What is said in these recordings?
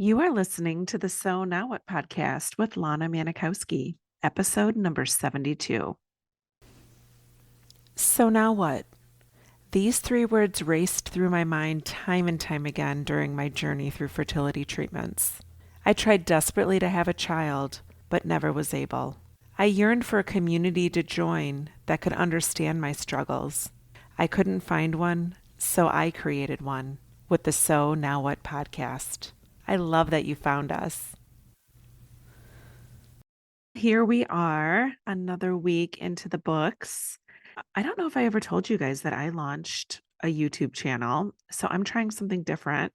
You are listening to the So Now What podcast with Lana Manikowski, episode number 72. So now what? These three words raced through my mind time and time again during my journey through fertility treatments. I tried desperately to have a child, but never was able. I yearned for a community to join that could understand my struggles. I couldn't find one, so I created one with the So Now What podcast. I love that you found us. Here we are, another week into the books. I don't know if I ever told you guys that I launched a YouTube channel, so I'm trying something different.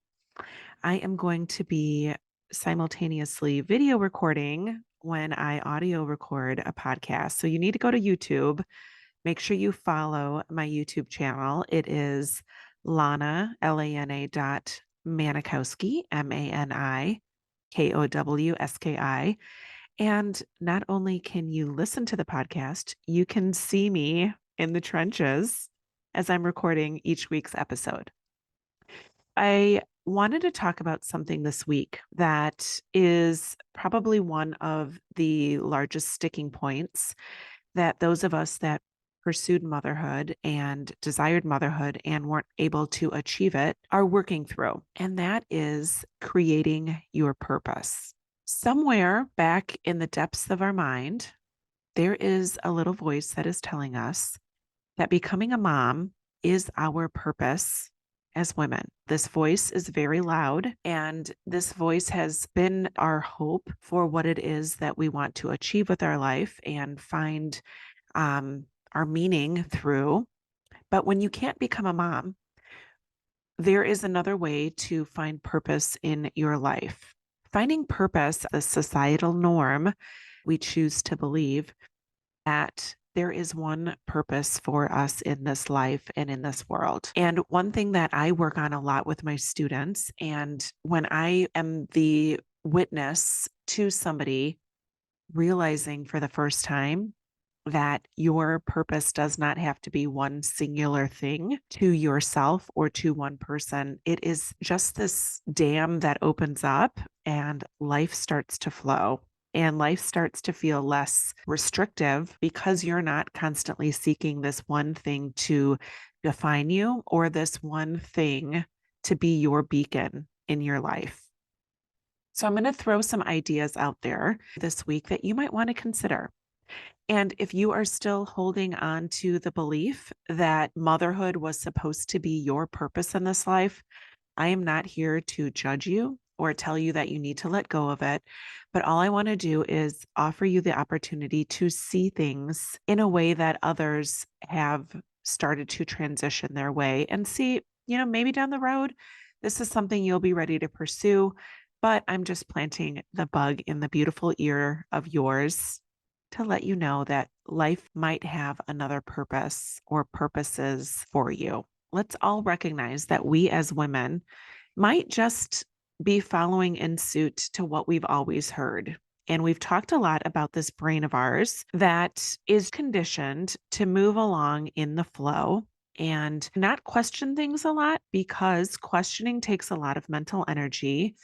I am going to be simultaneously video recording when I audio record a podcast. So you need to go to YouTube. Make sure you follow my YouTube channel. It is Lana, Lana dot Manikowski, Manikowski. And not only can you listen to the podcast, you can see me in the trenches as I'm recording each week's episode. I wanted to talk about something this week that is probably one of the largest sticking points that those of us that pursued motherhood and desired motherhood and weren't able to achieve it are working through. And that is creating your purpose. Somewhere back in the depths of our mind, there is a little voice that is telling us that becoming a mom is our purpose as women. This voice is very loud, and this voice has been our hope for what it is that we want to achieve with our life and find our meaning through. But when you can't become a mom, there is another way to find purpose in your life. Finding purpose, a societal norm, we choose to believe that there is one purpose for us in this life and in this world. And one thing that I work on a lot with my students, and when I am the witness to somebody realizing for the first time that your purpose does not have to be one singular thing to yourself or to one person. It is just this dam that opens up and life starts to flow. And life starts to feel less restrictive because you're not constantly seeking this one thing to define you or this one thing to be your beacon in your life. So I'm going to throw some ideas out there this week that you might want to consider. And if you are still holding on to the belief that motherhood was supposed to be your purpose in this life, I am not here to judge you or tell you that you need to let go of it. But all I want to do is offer you the opportunity to see things in a way that others have started to transition their way and see, maybe down the road, this is something you'll be ready to pursue. But I'm just planting the bug in the beautiful ear of yours to let you know that life might have another purpose or purposes for you. Let's all recognize that we as women might just be following in suit to what we've always heard. And we've talked a lot about this brain of ours that is conditioned to move along in the flow and not question things a lot because questioning takes a lot of mental energy.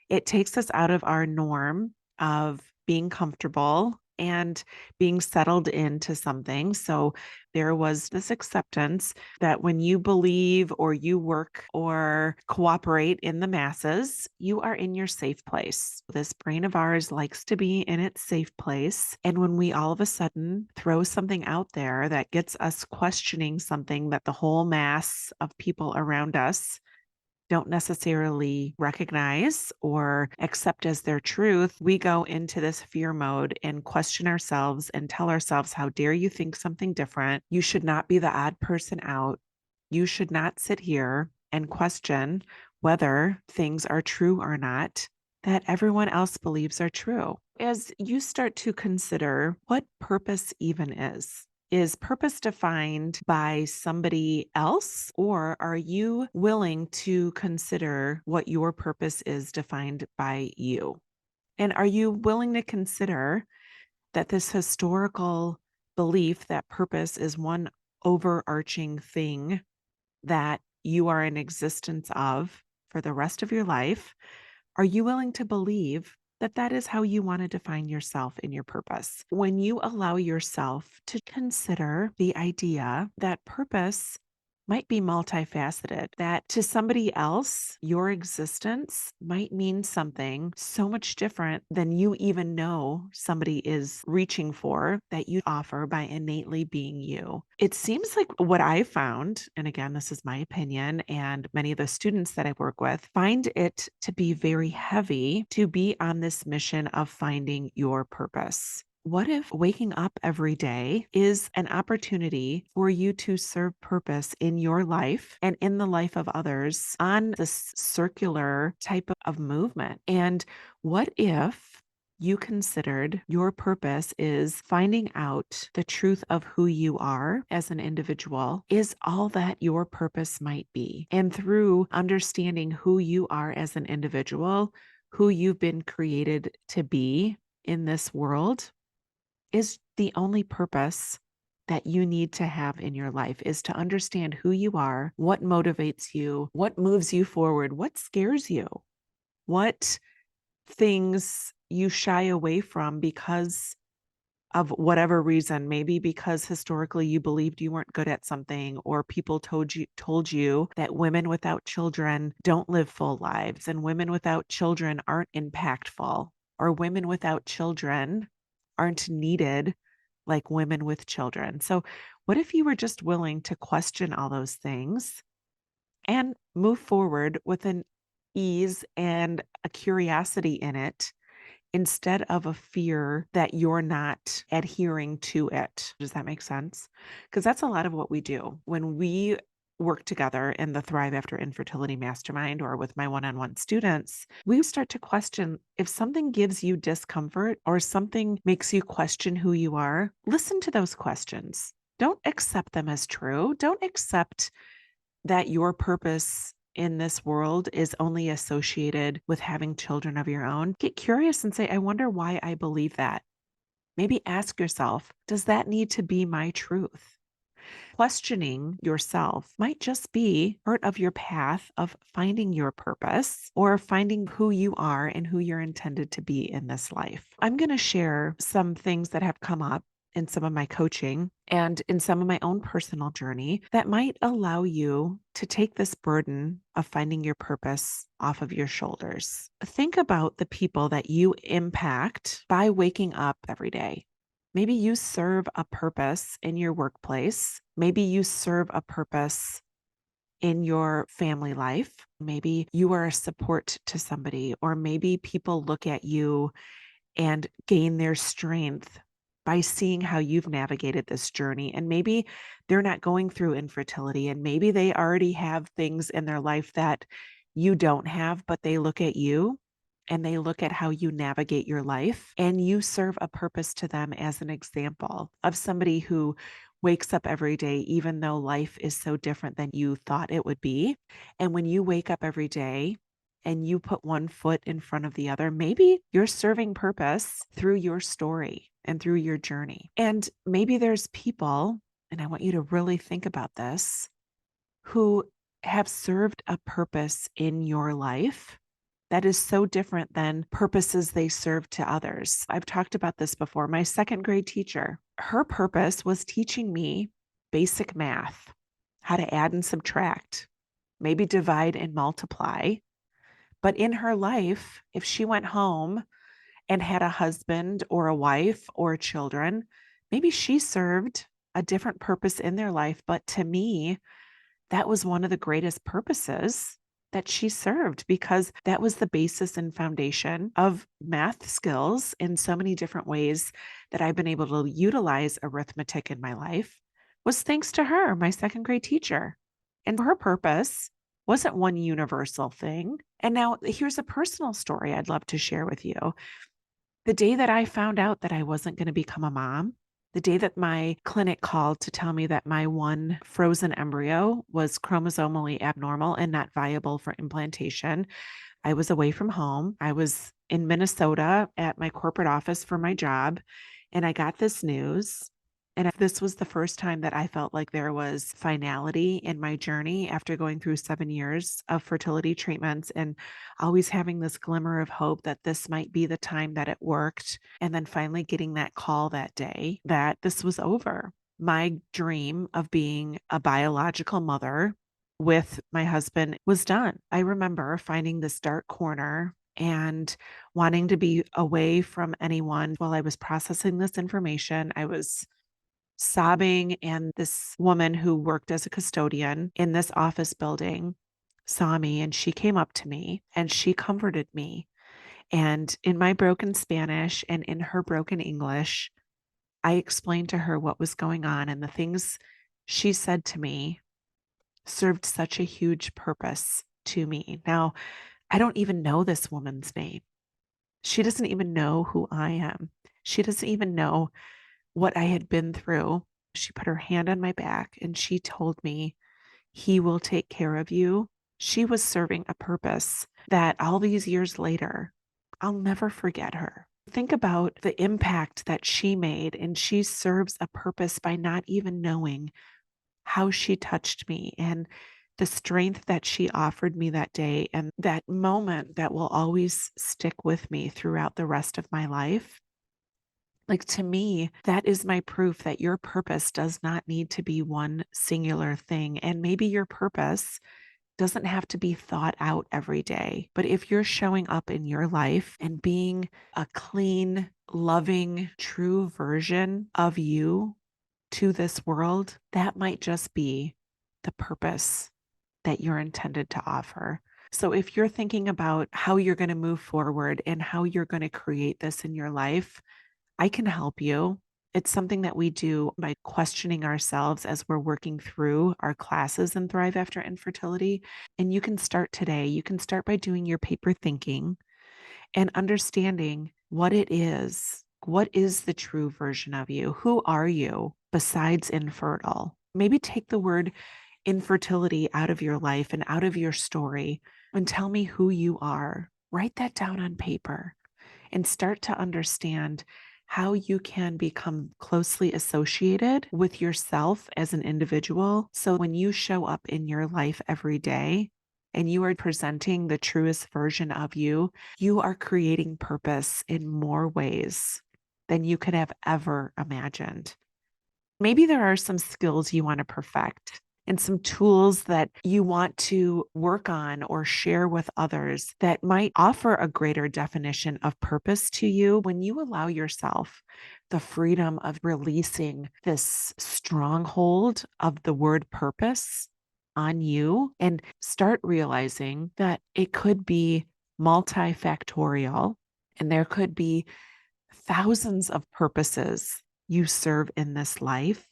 It takes us out of our norm of being comfortable and being settled into something. So there was this acceptance that when you believe or you work or cooperate in the masses, you are in your safe place. This brain of ours likes to be in its safe place. And when we all of a sudden throw something out there that gets us questioning something that the whole mass of people around us don't necessarily recognize or accept as their truth, we go into this fear mode and question ourselves and tell ourselves, how dare you think something different? You should not be the odd person out. You should not sit here and question whether things are true or not that everyone else believes are true. As you start to consider what purpose even is purpose defined by somebody else, or are you willing to consider what your purpose is defined by you? And are you willing to consider that this historical belief that purpose is one overarching thing that you are in existence of for the rest of your life Are you willing to believe that that is how you want to define yourself in your purpose? When you allow yourself to consider the idea that purpose might be multifaceted, that to somebody else, your existence might mean something so much different than you even know somebody is reaching for, that you offer by innately being you. It seems like what I found, and again, this is my opinion, and many of the students that I work with find it to be very heavy to be on this mission of finding your purpose. What if waking up every day is an opportunity for you to serve purpose in your life and in the life of others on this circular type of movement? And what if you considered your purpose is finding out the truth of who you are as an individual is all that your purpose might be? And through understanding who you are as an individual, who you've been created to be in this world, is the only purpose that you need to have in your life, is to understand who you are, what motivates you, what moves you forward, what scares you, what things you shy away from because of whatever reason, maybe because historically you believed you weren't good at something, or people told you that women without children don't live full lives and women without children aren't impactful, or women without children aren't needed like women with children. So what if you were just willing to question all those things and move forward with an ease and a curiosity in it, instead of a fear that you're not adhering to it? Does that make sense? Because that's a lot of what we do when we work together in the Thrive After Infertility Mastermind or with my one on one students. We start to question if something gives you discomfort or something makes you question who you are. Listen to those questions. Don't accept them as true. Don't accept that your purpose in this world is only associated with having children of your own. Get curious and say, I wonder why I believe that. Maybe ask yourself, does that need to be my truth? Questioning yourself might just be part of your path of finding your purpose or finding who you are and who you're intended to be in this life. I'm going to share some things that have come up in some of my coaching and in some of my own personal journey that might allow you to take this burden of finding your purpose off of your shoulders. Think about the people that you impact by waking up every day. Maybe you serve a purpose in your workplace. Maybe you serve a purpose in your family life. Maybe you are a support to somebody, or maybe people look at you and gain their strength by seeing how you've navigated this journey. And maybe they're not going through infertility, and maybe they already have things in their life that you don't have, but they look at you and they look at how you navigate your life, and you serve a purpose to them as an example of somebody who wakes up every day, even though life is so different than you thought it would be. And when you wake up every day and you put one foot in front of the other, maybe you're serving purpose through your story and through your journey. And maybe there's people, and I want you to really think about this, who have served a purpose in your life that is so different than purposes they serve to others. I've talked about this before. My second grade teacher, her purpose was teaching me basic math, how to add and subtract, maybe divide and multiply. But in her life, if she went home and had a husband or a wife or children, maybe she served a different purpose in their life. But to me, that was one of the greatest purposes that she served, because that was the basis and foundation of math skills in so many different ways that I've been able to utilize arithmetic in my life, was thanks to her, my second grade teacher. And her purpose wasn't one universal thing. And now here's a personal story I'd love to share with you. The day that I found out that I wasn't going to become a mom, the day that my clinic called to tell me that my one frozen embryo was chromosomally abnormal and not viable for implantation, I was away from home. I was in Minnesota at my corporate office for my job, and I got this news. And this was the first time that I felt like there was finality in my journey after going through 7 years of fertility treatments and always having this glimmer of hope that this might be the time that it worked. And then finally getting that call that day that this was over. My dream of being a biological mother with my husband was done. I remember finding this dark corner and wanting to be away from anyone while I was processing this information. I was sobbing, and this woman who worked as a custodian in this office building saw me and she came up to me and she comforted me. And in my broken Spanish and in her broken English, I explained to her what was going on, and the things she said to me served such a huge purpose to me. Now, I don't even know this woman's name. She doesn't even know who I am. She doesn't even know what I had been through. She put her hand on my back and she told me, "He will take care of you." She was serving a purpose that all these years later, I'll never forget her. Think about the impact that she made, and she serves a purpose by not even knowing how she touched me and the strength that she offered me that day, and that moment that will always stick with me throughout the rest of my life. Like, to me, that is my proof that your purpose does not need to be one singular thing. And maybe your purpose doesn't have to be thought out every day. But if you're showing up in your life and being a clean, loving, true version of you to this world, that might just be the purpose that you're intended to offer. So if you're thinking about how you're going to move forward and how you're going to create this in your life, I can help you. It's something that we do by questioning ourselves as we're working through our classes in Thrive After Infertility. And you can start today. You can start by doing your paper thinking and understanding what it is. What is the true version of you? Who are you besides infertile? Maybe take the word infertility out of your life and out of your story and tell me who you are. Write that down on paper and start to understand how you can become closely associated with yourself as an individual. So when you show up in your life every day and you are presenting the truest version of you, you are creating purpose in more ways than you could have ever imagined. Maybe there are some skills you want to perfect and some tools that you want to work on or share with others that might offer a greater definition of purpose to you when you allow yourself the freedom of releasing this stronghold of the word purpose on you and start realizing that it could be multifactorial and there could be thousands of purposes you serve in this life,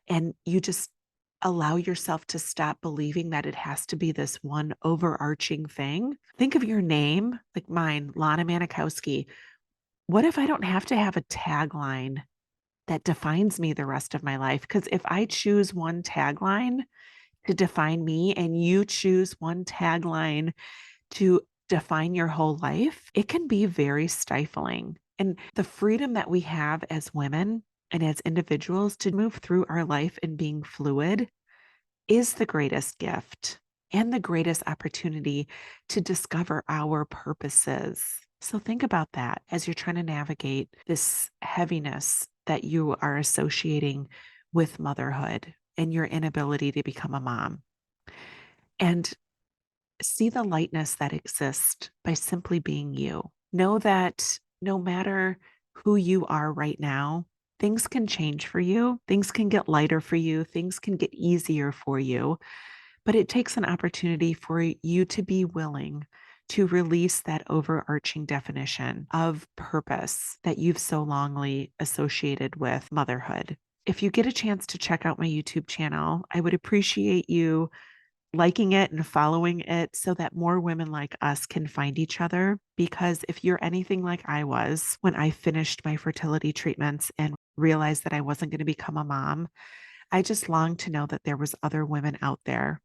and you just allow yourself to stop believing that it has to be this one overarching thing. Think of your name, like mine, Lana Manikowski. What if I don't have to have a tagline that defines me the rest of my life? Because if I choose one tagline to define me and you choose one tagline to define your whole life, it can be very stifling. And the freedom that we have as women and as individuals to move through our life and being fluid is the greatest gift and the greatest opportunity to discover our purposes. So think about that as you're trying to navigate this heaviness that you are associating with motherhood and your inability to become a mom. And see the lightness that exists by simply being you. Know that no matter who you are right now, things can change for you. Things can get lighter for you. Things can get easier for you. But it takes an opportunity for you to be willing to release that overarching definition of purpose that you've so longly associated with motherhood. If you get a chance to check out my YouTube channel, I would appreciate you liking it and following it so that more women like us can find each other. Because if you're anything like I was when I finished my fertility treatments and realized that I wasn't going to become a mom, I just longed to know that there was other women out there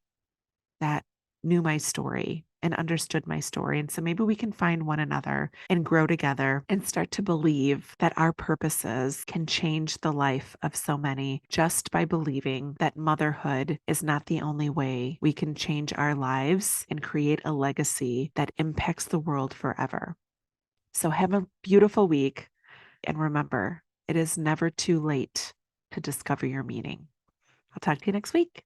that knew my story and understood my story. And so maybe we can find one another and grow together and start to believe that our purposes can change the life of so many just by believing that motherhood is not the only way we can change our lives and create a legacy that impacts the world forever. So have a beautiful week. And remember, it is never too late to discover your meaning. I'll talk to you next week.